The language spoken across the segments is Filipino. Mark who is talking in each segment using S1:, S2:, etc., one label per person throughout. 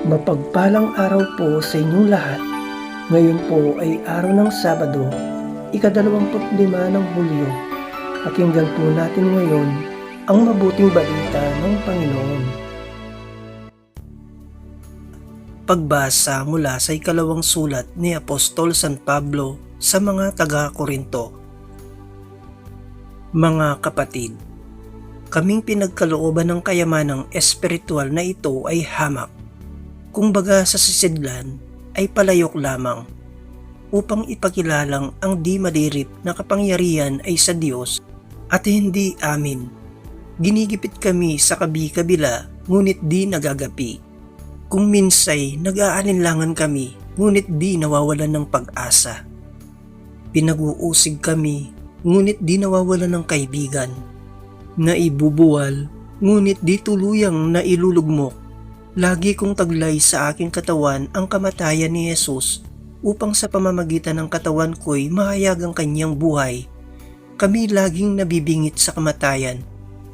S1: Mapagpalang araw po sa inyong lahat. Ngayon po ay araw ng Sabado, ika-25 ng Hulyo. Pakinggan po natin ngayon ang mabuting balita ng Panginoon. Pagbasa mula sa ikalawang sulat ni Apostol San Pablo sa mga taga-Korinto. Mga kapatid, kaming pinagkalooban ng kayamanang espiritual na ito ay hamak. Kumbaga sa sisidlan ay palayok lamang, upang ipakilalang ang di madirip na kapangyarihan ay sa Diyos at hindi amin. Ginigipit kami sa kabi-kabila, ngunit di nagagapi. Kung minsay nag-aalinlangan kami, ngunit di nawawalan ng pag-asa. Pinag-uusig kami, ngunit di nawawalan ng kaibigan. Naibubuwal, ngunit di tuluyang nailulugmok. Lagi kong taglay sa aking katawan ang kamatayan ni Jesus upang sa pamamagitan ng katawan ko'y mahayag ang kanyang buhay. Kami laging nabibingit sa kamatayan,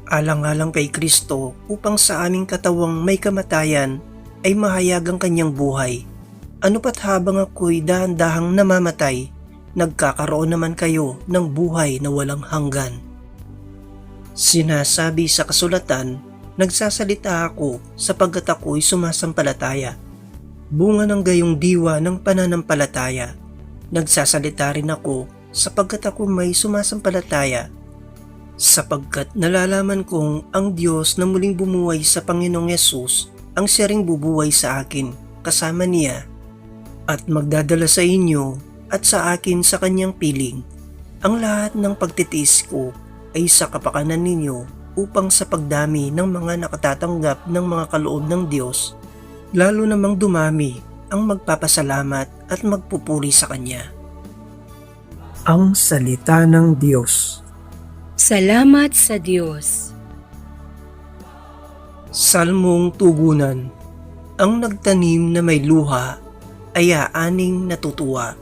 S1: alang-alang kay Kristo upang sa aming katawang may kamatayan ay mahayag ang kanyang buhay. Ano pat habang ako'y dahan-dahang namamatay, nagkakaroon naman kayo ng buhay na walang hanggan. Sinasabi sa kasulatan, nagsasalita ako sapagkat ako'y sumasampalataya. Bunga ng gayong diwa ng pananampalataya. Nagsasalita rin ako sapagkat ako may sumasampalataya. Sapagkat nalalaman kong ang Diyos na muling bumuhay sa Panginoong Yesus ang siya ring bubuhay sa akin kasama niya at magdadala sa inyo at sa akin sa kanyang piling. Ang lahat ng pagtitiis ko ay sa kapakanan ninyo upang sa pagdami ng mga nakatatanggap ng mga kaloob ng Diyos, lalo namang dumami ang magpapasalamat at magpupuri sa Kanya. Ang Salita ng Diyos.
S2: Salamat sa Diyos.
S1: Salmong Tugunan. Ang nagtanim na may luha ay aaning natutuwa.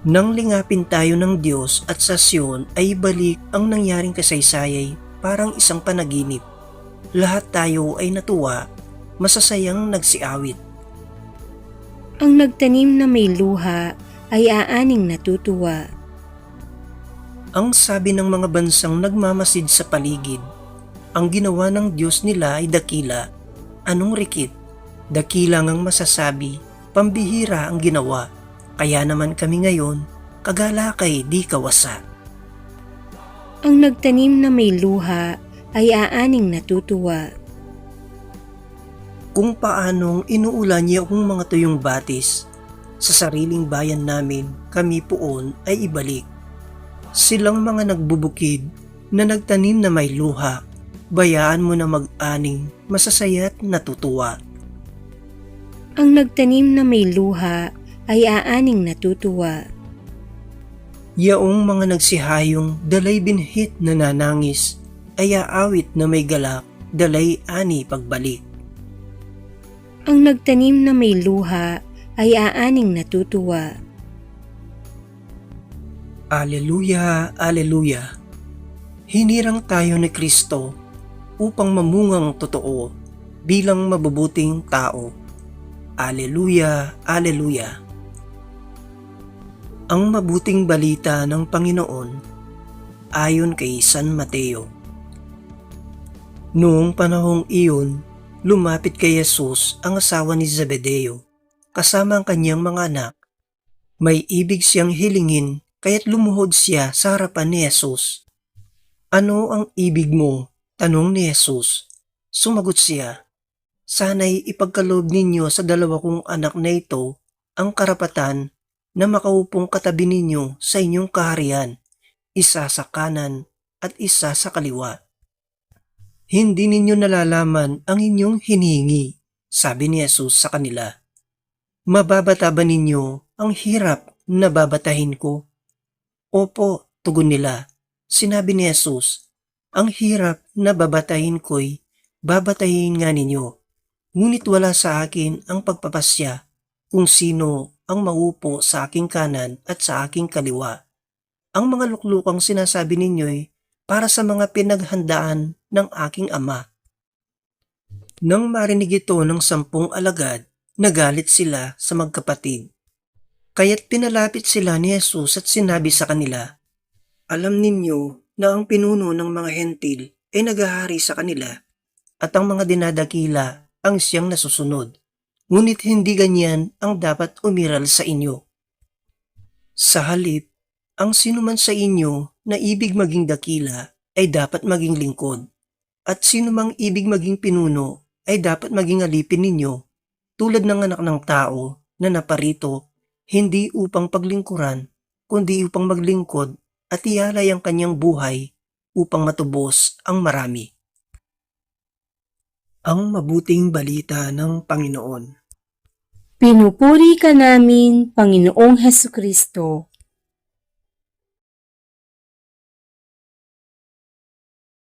S1: Nang lingapin tayo ng Diyos at sa Sion ay balik ang nangyaring kasaysayay parang isang panaginip. Lahat tayo ay natuwa, masasayang nagsiawit.
S2: Ang nagtanim na may luha ay aaning natutuwa.
S1: Ang sabi ng mga bansang nagmamasid sa paligid, ang ginawa ng Diyos nila ay dakila. Anong rikit? Dakila ngang masasabi, pambihira ang ginawa. Kaya naman kami ngayon, kagalakay di kawasa.
S2: Ang nagtanim na may luha ay aaning natutuwa.
S1: Kung paanong inuulan niya ang mga tuyong batis, sa sariling bayan namin kami poon ay ibalik. Silang mga nagbubukid na nagtanim na may luha, bayaan mo na mag-aning, masasaya't natutuwa.
S2: Ang nagtanim na may luha ay aaning natutuwa.
S1: Yaong mga nagsihayong dalay binhit na nanangis, ay aawit na may galak, dalay ani pagbalik.
S2: Ang nagtanim na may luha ay aaning natutuwa.
S1: Aleluya, aleluya. Hinirang tayo ni Kristo upang mamungang totoo bilang mabubuting tao. Aleluya, aleluya. Ang mabuting balita ng Panginoon ayon kay San Mateo. Noong panahong iyon, lumapit kay Jesus ang asawa ni Zebedeo, kasama ang kanyang mga anak. May ibig siyang hilingin, kaya't lumuhod siya sa harapan ni Jesus. Ano ang ibig mo? Tanong ni Jesus. Sumagot siya, sana'y ipagkaloob ninyo sa dalawa kong anak na ito ang karapatan na makaupong katabi ninyo sa inyong kaharian, isa sa kanan at isa sa kaliwa. Hindi ninyo nalalaman ang inyong hinihingi, sabi ni Jesus sa kanila. Mababata ba ninyo ang hirap na babatahin ko? Opo, tugon nila. Sinabi ni Jesus, ang hirap na babatahin ko'y babatahin nga ninyo, ngunit wala sa akin ang pagpapasya kung sino ang maupo sa aking kanan at sa aking kaliwa. Ang mga luklukang sinasabi ninyo'y para sa mga pinaghandaan ng aking Ama. Nang marinig ito ng 10 alagad, nagalit sila sa magkapatid. Kaya't pinalapit sila ni Jesus at sinabi sa kanila, "Alam ninyo na ang pinuno ng mga hentil ay naghahari sa kanila at ang mga dinadakila ang siyang nasusunod. Ngunit hindi ganyan ang dapat umiral sa inyo. Sa halip, ang sinuman sa inyo na ibig maging dakila ay dapat maging lingkod, at sinumang ibig maging pinuno ay dapat maging alipin ninyo, tulad ng anak ng tao na naparito hindi upang paglingkuran, kundi upang maglingkod at ialay ang kanyang buhay upang matubos ang marami." Ang mabuting balita ng Panginoon.
S2: Pinupuri ka namin, Panginoong Hesukristo.